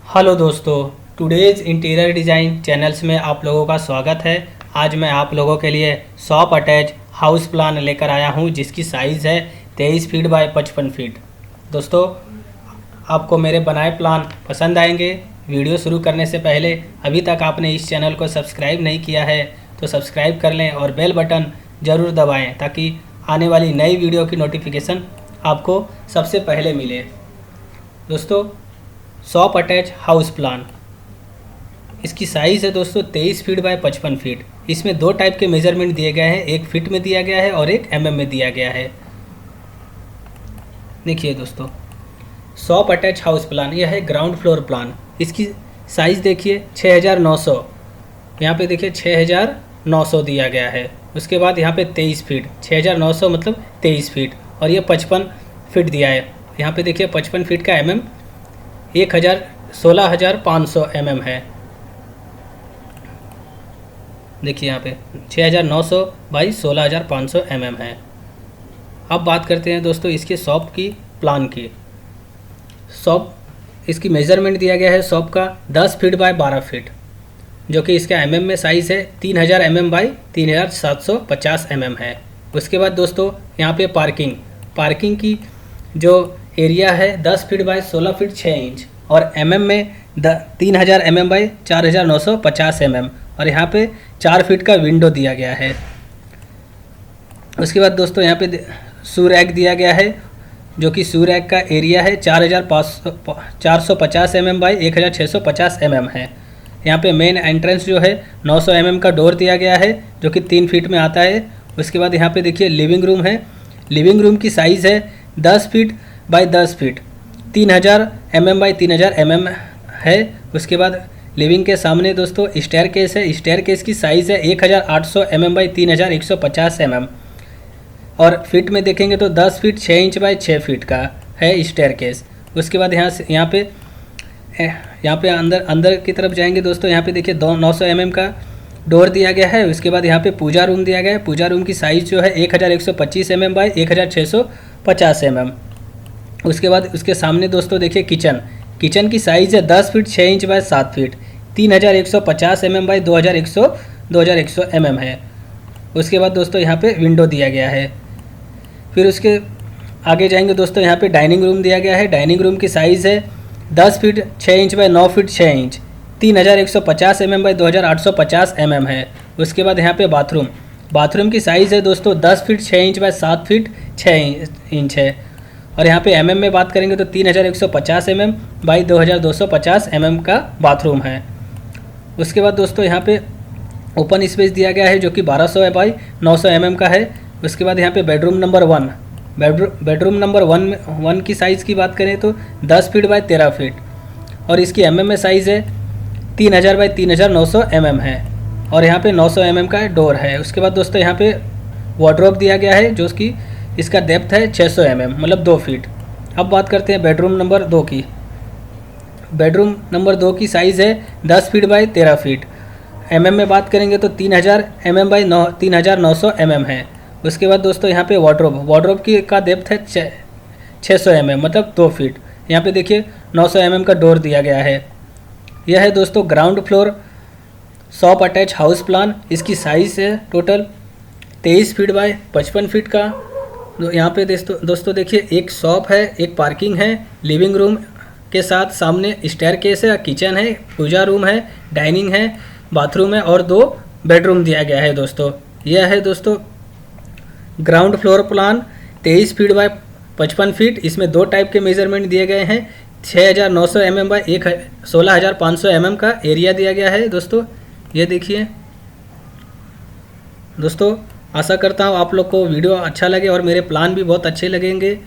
Hello दोस्तों, today's interior design channels में आप लोगों का स्वागत है। आज मैं आप लोगों के लिए शॉप अटैच हाउस प्लान लेकर आया हूं, जिसकी साइज़ है 23 फीट बाय 55 फीट। दोस्तों, आपको मेरे बनाए प्लान पसंद आएंगे। वीडियो शुरू करने से पहले अभी तक आपने इस चैनल को सब्सक्राइब नहीं किया है तो सब्सक्राइब कर लें और बेल बटन ज़रूर दबाएँ ताकि आने वाली नई वीडियो की नोटिफिकेशन आपको सबसे पहले मिले। दोस्तों, शॉप अटैच हाउस प्लान, इसकी साइज़ है दोस्तों 23 फीट बाय 55 फीट। इसमें दो टाइप के मेजरमेंट दिए गए हैं, एक फीट में दिया गया है और एक एमएम में दिया गया है। देखिए दोस्तों, शॉप अटैच हाउस प्लान यह है ग्राउंड फ्लोर प्लान। इसकी साइज़ देखिए 6900, यहाँ पे देखिए 6900 दिया गया है। उसके बाद यहाँ पे 23 फीट, 6900 मतलब 23 फीट, और ये 55 फीट दिया है। यहाँ पे देखिए 55 फीट का एमएम 16,500 mm है। देखिए यहाँ पे 6,900 बाई 16,500 mm है। अब बात करते हैं दोस्तों इसके शॉप की प्लान की। शॉप, इसकी मेज़रमेंट दिया गया है शॉप का 10 फीट बाय 12 फीट, जो कि इसका mm में साइज़ है 3000 mm बाई 3750 mm है। उसके बाद दोस्तों यहाँ पे पार्किंग की जो एरिया है 10 फीट बाय 16 फीट 6 इंच, और एमएम में 3000 mm बाई 4950 mm, और यहाँ पे 4 फीट का विंडो दिया गया है। उसके बाद दोस्तों यहाँ पे शू रैक दिया गया है, जो कि शू रैक का एरिया है 450 mm बाई 1650 mm है। यहाँ पे मेन एंट्रेंस जो है 900 mm का डोर दिया गया है, जो कि 3 फीट में आता है। उसके बाद यहाँ पे देखिए लिविंग रूम है। लिविंग रूम की साइज़ है 10 feet by 10 feet, 3000 mm by 3000 mm है। उसके बाद लिविंग के सामने दोस्तों स्टेयर केस है। स्टेयर केस की साइज़ है 1800 mm बाई 3150 mm, और फीट में देखेंगे तो 10 फीट 6 इंच बाई 6 फीट का है स्टेयर केस। उसके बाद यहाँ पे अंदर की तरफ जाएंगे दोस्तों, यहाँ पे देखिए 900 mm का डोर दिया गया है। उसके बाद यहाँ पे पूजा रूम दिया गया है। पूजा रूम की साइज़ जो है 1125 mm बाई 1650 mm। उसके बाद उसके सामने दोस्तों देखिए किचन की साइज़ है 10 feet 6 inch by 7 feet, 3150 mm by 2100 mm है। उसके बाद दोस्तों यहाँ पे विंडो दिया गया है। फिर उसके आगे जाएंगे दोस्तों, यहाँ पे डाइनिंग रूम दिया गया है। डाइनिंग रूम की साइज़ है 10 feet 6 inch by 9 feet 6 inch, 3150 mm by 2850 mm है। उसके बाद यहाँ पे बाथरूम की साइज़ है दोस्तों 10 feet 6 inch by 7 feet 6 inch है, और यहाँ पे एमएम में बात करेंगे तो 3150 mm बाई 2250 mm का बाथरूम है। उसके बाद दोस्तों यहाँ पे ओपन स्पेस दिया गया है, जो कि 1200 बाई 900 mm का है। उसके बाद यहाँ पे बेडरूम नंबर 1 की साइज़ की बात करें तो 10 फीट बाई 13 फीट, और इसकी एमएम में साइज़ है 3000 बाई 3900 mm है, और यहाँ पे 900 mm का डोर है। उसके बाद दोस्तों यहाँ पे वार्डरोब दिया गया है, जो कि इसका डेप्थ है 600 mm मतलब 2 फीट। अब बात करते हैं बेडरूम नंबर 2 की। बेडरूम नंबर 2 की साइज़ है 10 फीट बाई 13 फीट। एमएम में बात करेंगे तो 3000 mm बाई 3900 mm है। उसके बाद दोस्तों यहाँ पे वार्डरोब की का डेप्थ है 600 mm मतलब 2 फीट। यहाँ पे देखिए 900 mm का डोर दिया गया है। यह है दोस्तों ground floor shop attach house plan. इसकी साइज़ है टोटल 23 फीट बाई 55 फीट का। यहाँ पे दोस्तों देखिए एक शॉप है, एक पार्किंग है, लिविंग रूम के साथ सामने स्टेयर केस है, किचन है, पूजा रूम है, डाइनिंग है, बाथरूम है, और 2 बेडरूम दिया गया है दोस्तों। यह है दोस्तों ground floor plan 23 feet by 55 feet. इसमें 2 टाइप के मेजरमेंट दिए गए हैं। 6900 mm बाई 16,500 mm का एरिया दिया गया है दोस्तों। ये देखिए दोस्तों, आशा करता हूँ आप लोग को वीडियो अच्छा लगे और मेरे प्लान भी बहुत अच्छे लगेंगे।